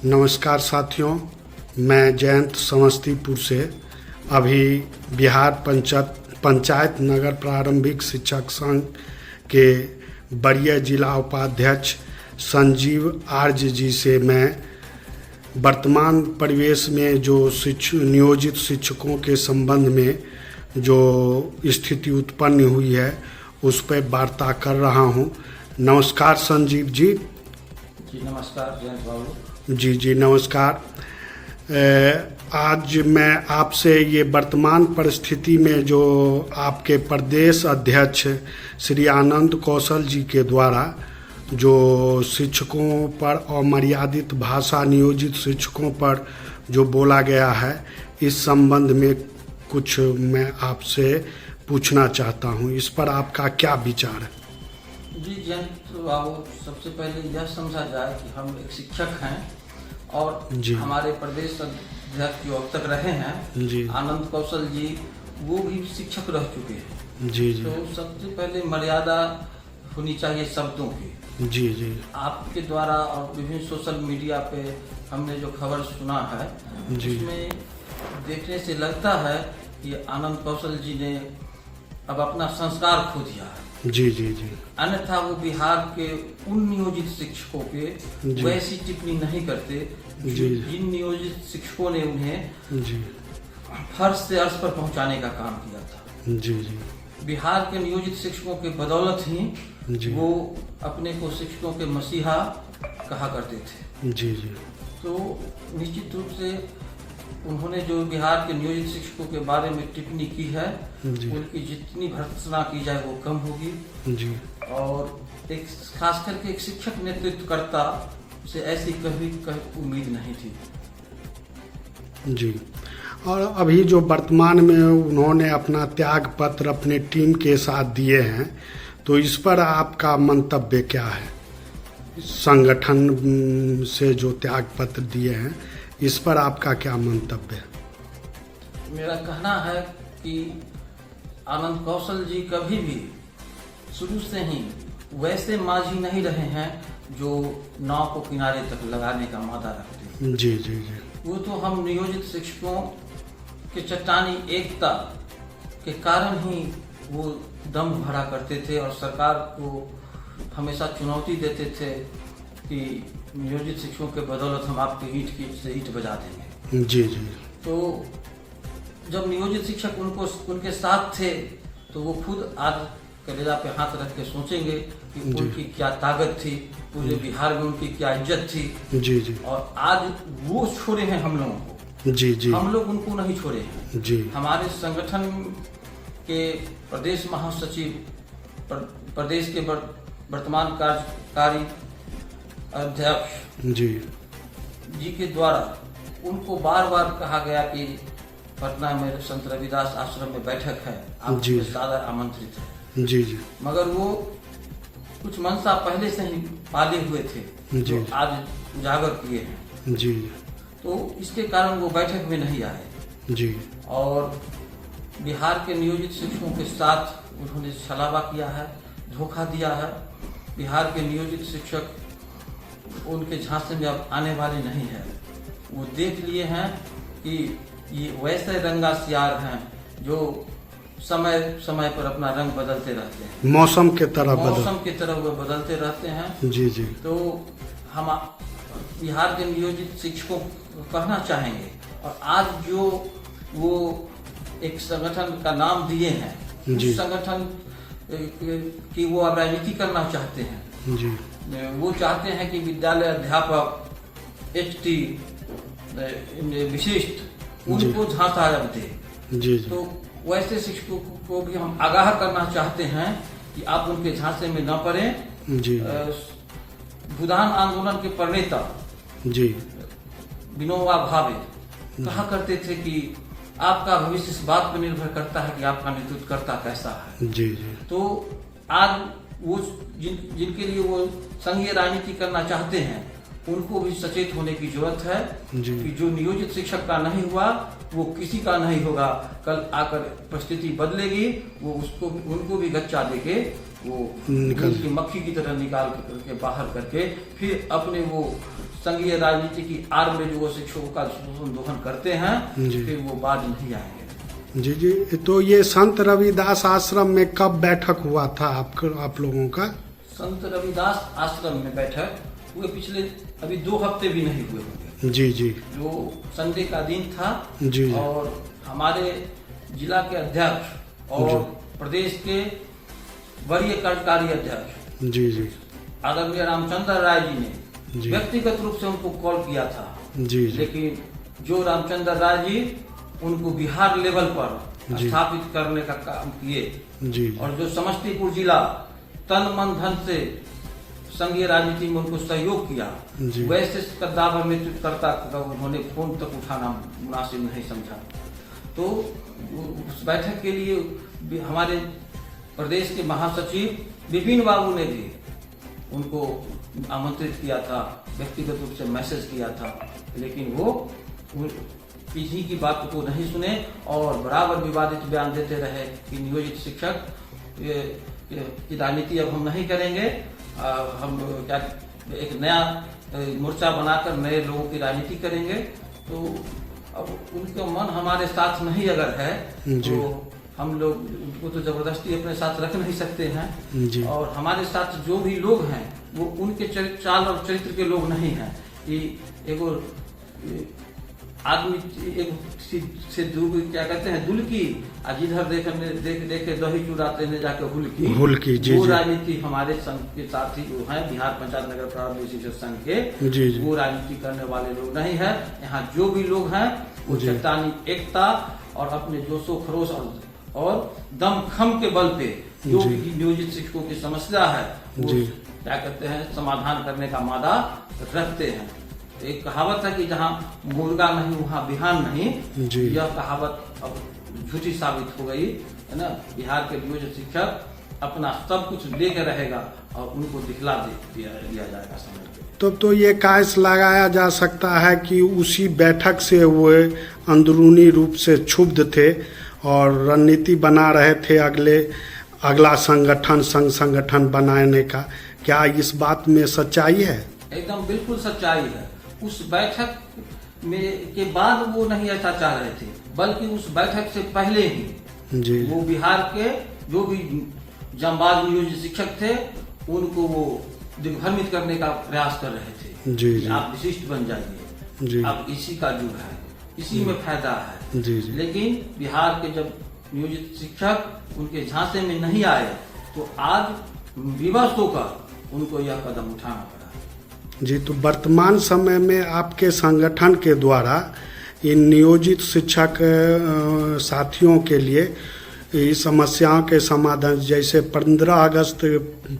नमस्कार साथियों, मैं जयंत समस्तीपुर से अभी बिहार पंचायत नगर प्रारंभिक शिक्षक संघ के वरीय जिला उपाध्यक्ष संजीव आर्य जी से मैं वर्तमान परिवेश में जो नियोजित शिक्षकों के संबंध में जो स्थिति उत्पन्न हुई है उस पर वार्ता कर रहा हूं। नमस्कार संजीव जी। जी नमस्कार जयंत बाबू। जी नमस्कार। आज मैं आपसे ये वर्तमान परिस्थिति में जो आपके प्रदेश अध्यक्ष श्री आनंद कौशल जी के द्वारा जो शिक्षकों पर अमर्यादित भाषा नियोजित शिक्षकों पर जो बोला गया है, इस संबंध में कुछ मैं आपसे पूछना चाहता हूँ। इस पर आपका क्या विचार है? जी जयंत बाबू, सबसे पहले यह समझा जाए कि हम एक शिक्षक हैं और हमारे प्रदेश अध्यक्ष जो अब तक रहे हैं जी आनंद कौशल जी, वो भी शिक्षक रह चुके हैं। जी तो सबसे पहले मर्यादा होनी चाहिए शब्दों की। जी आपके द्वारा और विभिन्न सोशल मीडिया पे हमने जो खबर सुना है उसमें देखने से लगता है कि आनंद कौशल जी ने अब अपना संस्कार खो दिया है। जी अन्यथा वो बिहार के उन नियोजित शिक्षकों पे वैसी टिप्पणी नहीं करते जिन नियोजित शिक्षकों ने उन्हें फर्श से अर्श पर पहुंचाने का काम किया था। बिहार के नियोजित शिक्षकों के बदौलत ही वो अपने को शिक्षकों के मसीहा कहा करते थे। तो निश्चित रूप से उन्होंने जो बिहार के नियोजित शिक्षकों के बारे में टिप्पणी की है उनकी जितनी भर्त्सना की जाए वो कम होगी। और एक खास करके एक शिक्षक नेतृत्वकर्ता से ऐसी कभी उम्मीद नहीं थी। जी, और अभी जो वर्तमान में उन्होंने अपना त्याग पत्र अपने टीम के साथ दिए हैं, तो इस पर आपका मंतव्य क्या है? संगठन से जो त्याग पत्र दिए हैं, इस पर आपका क्या मंतव्य है? मेरा कहना है कि आनंद कौशल जी कभी भी शुरू से ही वैसे माझी नहीं रहे हैं जो नाव को किनारे तक लगाने का मादा रखते हैं। जी वो तो हम नियोजित शिक्षकों के चट्टानी एकता के कारण ही वो दम भरा करते थे और सरकार को हमेशा चुनौती देते थे कि नियोजित शिक्षकों के बदौलत हम आपके ईंट से ईंट बजा देंगे। जी तो जब नियोजित शिक्षक उनके साथ थे तो वो खुद आज कलेजा पे हाथ रख के सोचेंगे कि उनकी क्या ताकत थी, पूरे बिहार में उनकी क्या इज्जत थी। और आज वो छोड़े हैं हम लोगों को। हम लोग उनको नहीं छोड़े हैं। हमारे संगठन के प्रदेश महासचिव, प्रदेश के वर्तमान कार्यकारी अध्यक्ष जी के द्वारा उनको बार बार कहा गया कि पटना में संत रविदास आश्रम में बैठक है, आप सादर आमंत्रित है। मगर वो कुछ मंशा पहले से ही पाले हुए थे जो आज उजागर किए हैं। तो इसके कारण वो बैठक में नहीं आए। और बिहार के नियोजित शिक्षकों के साथ उन्होंने छलावा किया है, धोखा दिया है। बिहार के नियोजित शिक्षक उनके झांसे में अब आने वाले नहीं है। वो देख लिए हैं कि ये वैसे रंगा सियार हैं जो समय समय पर अपना रंग बदलते रहते हैं, मौसम की तरह वो बदलते रहते हैं। तो हम बिहार के नियोजित शिक्षकों को कहना चाहेंगे, और आज जो वो एक संगठन का नाम दिए हैं, उस संगठन की वो अब राजनीति करना चाहते हैं। वो चाहते हैं कि विद्यालय अध्यापक HT विशिष्ट उनको झांसा दे। तो वैसे शिक्षकों को भी हम आगाह करना चाहते हैं कि आप उनके झांसे में न पड़े। भूदान आंदोलन के प्रणेता विनोबा भावे कहा करते थे कि आपका भविष्य इस बात पर निर्भर करता है कि आपका नेतृत्वकर्ता कैसा है। तो आज वो जिनके लिए वो संघीय राजनीति करना चाहते हैं उनको भी सचेत होने की जरूरत है कि जो नियोजित शिक्षक का नहीं हुआ वो किसी का नहीं होगा। कल आकर परिस्थिति बदलेगी, वो उनको भी गच्चा देके वो निकल की मक्खी की तरह निकाल करके बाहर करके फिर अपने वो संघीय राजनीति की आड़ में जो वो शिक्षकों का शोषण दोहन करते हैं, जी। फिर वो बाज नहीं आएंगे। जी जी। तो ये संत रविदास आश्रम में कब बैठक हुआ था आप लोगों का? संत रविदास आश्रम में बैठक हुए पिछले अभी 2 हफ्ते भी नहीं हुए होंगे। जी जी जो संडे का दिन था जी जी। और हमारे जिला के अध्यक्ष और प्रदेश के वरीय कार्यकारी अध्यक्ष जी जी आदरणीय रामचंद्र राय जी ने जी। व्यक्तिगत रूप से उनको कॉल किया था, जी जी लेकिन जो रामचंद्र राय जी उनको बिहार लेवल पर जी। स्थापित करने का काम किए जी और जो समस्तीपुर जिला तन मन धन से संघीय राजनीति में उनको सहयोग किया, जी। वैसे कद्दावर नेतृत्वकर्ता का उन्होंने फोन तक उठाना मुनासिब नहीं समझा। तो उस बैठक के लिए हमारे प्रदेश के महासचिव विपिन बाबू ने भी उनको आमंत्रित किया था, व्यक्तिगत रूप से मैसेज किया था, लेकिन वो किसी की बात को नहीं सुने और बराबर विवादित बयान देते रहे कि नियोजित शिक्षक की राजनीति अब हम नहीं करेंगे, हम क्या एक नया मोर्चा बनाकर नए लोगों की राजनीति करेंगे। तो अब उनका मन हमारे साथ नहीं अगर है तो हम लोग उनको तो जबरदस्ती अपने साथ रख नहीं सकते हैं जी। और हमारे साथ जो भी लोग हैं वो उनके चाल और चरित्र के लोग नहीं हैं कि एगो आदमी एक से क्या कहते हैं दुलकी, जिधर देखे दही चुराते ने जाके हुलकी। जी वो जी। राजनीति हमारे संघ के साथी जो हैं बिहार पंचायत नगर प्रारंभिक शिक्षक संघ के, जी जी। वो राजनीति करने वाले लोग नहीं है। यहाँ जो भी लोग हैं वो चट्टानी एकता और अपने जोशो खरोश और दमखम के बल पे जो भी नियोजित शिक्षकों की समस्या है वो क्या कहते हैं समाधान करने का मादा रखते हैं। एक कहावत है कि जहाँ मुर्गा नहीं वहाँ बिहान नहीं, यह कहावत अब झूठी साबित हो गई है ना। बिहार के नियोजित शिक्षक अपना सब कुछ लेकर रहेगा और उनको दिखला दिया जाएगा समय पे। तो ये कायस लगाया जा सकता है कि उसी बैठक से वो अंदरूनी रूप से क्षुब्ध थे और रणनीति बना रहे थे अगला संगठन बनाने का। क्या इस बात में सच्चाई है? एकदम बिल्कुल सच्चाई है। उस बैठक में के बाद वो नहीं ऐसा चाह रहे थे, बल्कि उस बैठक से पहले ही जी। वो बिहार के जो भी जांबाज नियोजित शिक्षक थे उनको वो दिग्भ्रमित करने का प्रयास कर रहे थे। जी जी। आप विशिष्ट बन जाइए जी। अब इसी का युग है, इसी में फायदा है। जी जी। लेकिन बिहार के जब नियोजित शिक्षक उनके झांसे में नहीं आए तो आज विवश होकर उनको यह कदम उठाना पड़ा। जी। तो वर्तमान समय में आपके संगठन के द्वारा इन नियोजित शिक्षक साथियों के लिए इस समस्याओं के समाधान, जैसे 15 अगस्त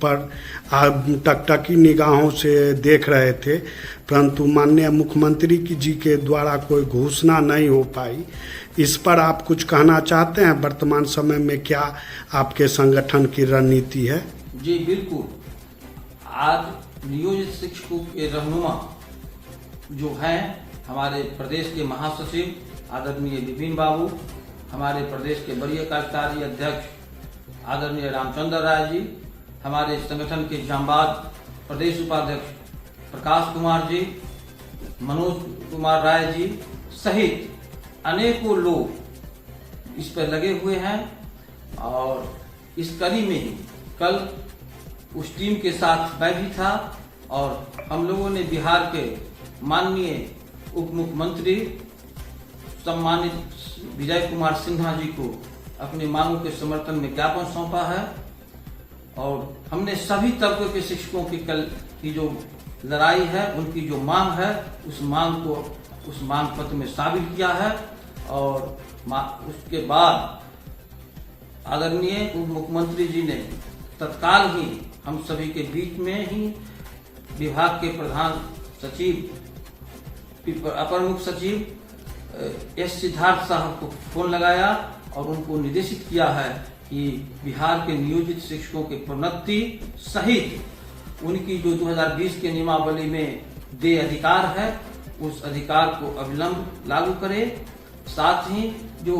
पर आप टकटकी निगाहों से देख रहे थे, परंतु माननीय मुख्यमंत्री जी के द्वारा कोई घोषणा नहीं हो पाई, इस पर आप कुछ कहना चाहते हैं? वर्तमान समय में क्या आपके संगठन की रणनीति है? जी बिल्कुल। आज नियोजित शिक्षकों के रहनुमा जो हैं हमारे प्रदेश के महासचिव आदरणीय विपिन बाबू, हमारे प्रदेश के वरीय कार्यकारी अध्यक्ष आदरणीय रामचंद्र राय जी, हमारे संगठन के जांबाज प्रदेश उपाध्यक्ष प्रकाश कुमार जी, मनोज कुमार राय जी सहित अनेकों लोग इस पर लगे हुए हैं। और इस कड़ी में ही कल उस टीम के साथ मैं भी था और हम लोगों ने बिहार के माननीय उप मुख्यमंत्री सम्मानित विजय कुमार सिन्हा जी को अपनी मांगों के समर्थन में ज्ञापन सौंपा है। और हमने सभी तबके के शिक्षकों की जो लड़ाई है, उनकी जो मांग है, उस मांग को उस मांग पत्र में शामिल किया है। और उसके बाद आदरणीय उप मुख्यमंत्री जी ने तत्काल ही हम सभी के बीच में ही विभाग के प्रधान सचिव, अपर मुख्य सचिव एस सिद्धार्थ साहब को फोन लगाया और उनको निर्देशित किया है कि बिहार के नियोजित शिक्षकों के प्रोन्नति सहित उनकी जो 2020 के नियमावली में देय अधिकार है उस अधिकार को अविलंब लागू करे। साथ ही जो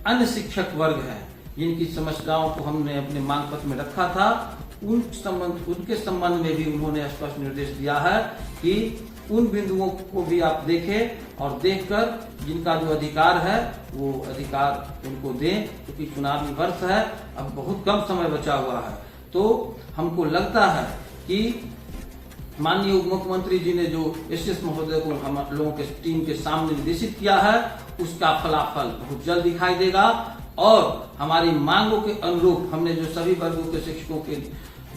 अन्य शिक्षक वर्ग है जिनकी समस्याओं को हमने अपने मांग पत्र में रखा था उनके संबंध में भी उन्होंने स्पष्ट निर्देश दिया है कि उन बिंदुओं को भी आप देखें और देखकर जिनका जो अधिकार है वो अधिकार उनको दें, क्योंकि चुनावी वर्ष है, अब बहुत कम समय बचा हुआ है। तो हमको लगता है कि माननीय उप मुख्यमंत्री जी ने जो एसएस महोदय को हम लोगों के टीम के सामने निर्देशित किया है, उसका फलाफल बहुत जल्द दिखाई देगा और हमारी मांगों के अनुरूप हमने जो सभी वर्गों के शिक्षकों के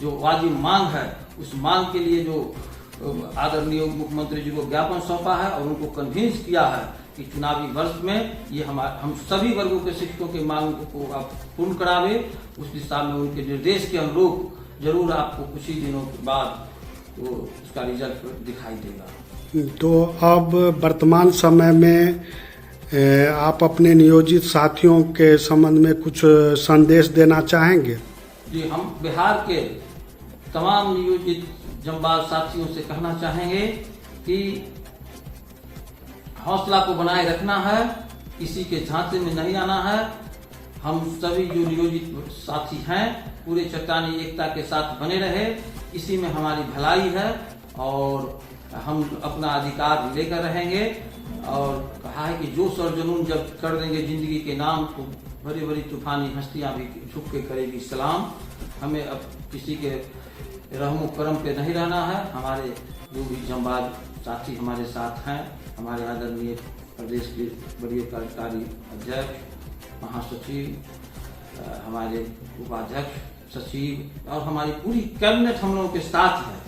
जो वाजिब मांग है, उस मांग के लिए जो आदरणीय मुख्यमंत्री जी को ज्ञापन सौंपा है और उनको कन्विंस किया है कि चुनावी वर्ष में ये हम सभी वर्गों के शिक्षकों की मांग को आप पूर्ण करावे, उस दिशा में उनके निर्देश के अनुरूप जरूर आपको कुछ ही दिनों के बाद तो उसका रिजल्ट दिखाई देगा। तो अब वर्तमान समय में आप अपने नियोजित साथियों के संबंध में कुछ संदेश देना चाहेंगे? जी, हम बिहार के तमाम नियोजित जंबाज साथियों से कहना चाहेंगे कि हौसला को बनाए रखना है, किसी के झांसे में नहीं आना है। हम सभी जो नियोजित साथी हैं पूरे चट्टानी एकता के साथ बने रहे, इसी में हमारी भलाई है और हम अपना अधिकार लेकर रहेंगे। और कहा है कि जो सरजनून जब कर देंगे जिंदगी के नाम, तो बड़ी बड़ी तूफानी हस्तियां भी झुक के करेगी सलाम। हमें अब किसी के रहमो करम पे नहीं रहना है। हमारे जो भी जंबाज साथी हमारे साथ हैं, हमारे आदरणीय प्रदेश के वरीय कार्यकारी अध्यक्ष, महासचिव, हमारे उपाध्यक्ष, सचिव और हमारी पूरी कैबिनेट हम लोगों के साथ है।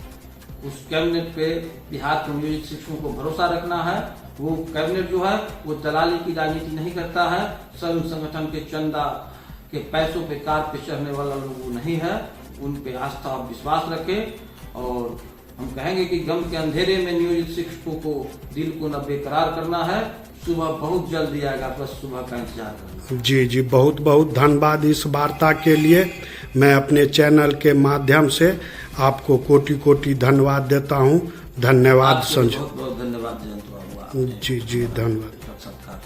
उस कैबिनेट पे बिहार के नियोजित शिक्षकों को भरोसा रखना है। वो कैबिनेट जो है वो दलाली की राजनीति नहीं करता है, संघ संगठन के चंदा के पैसों पे कार पे चढ़ने वाला लोग वो नहीं है। उन पे आस्था और विश्वास रखें और हम कहेंगे कि गम के अंधेरे में नियोजित शिक्षकों को दिल को न बेकरार करना है। सुबह बहुत जल्दी आएगा, बस सुबह का इंतजार करना। जी जी, बहुत बहुत धन्यवाद इस वार्ता के लिए। मैं अपने चैनल के माध्यम से आपको कोटि कोटि धन्यवाद देता हूँ। धन्यवाद संजय। बहुत बहुत धन्यवाद जयंत बाबू। जी जी, धन्यवाद। सत्कार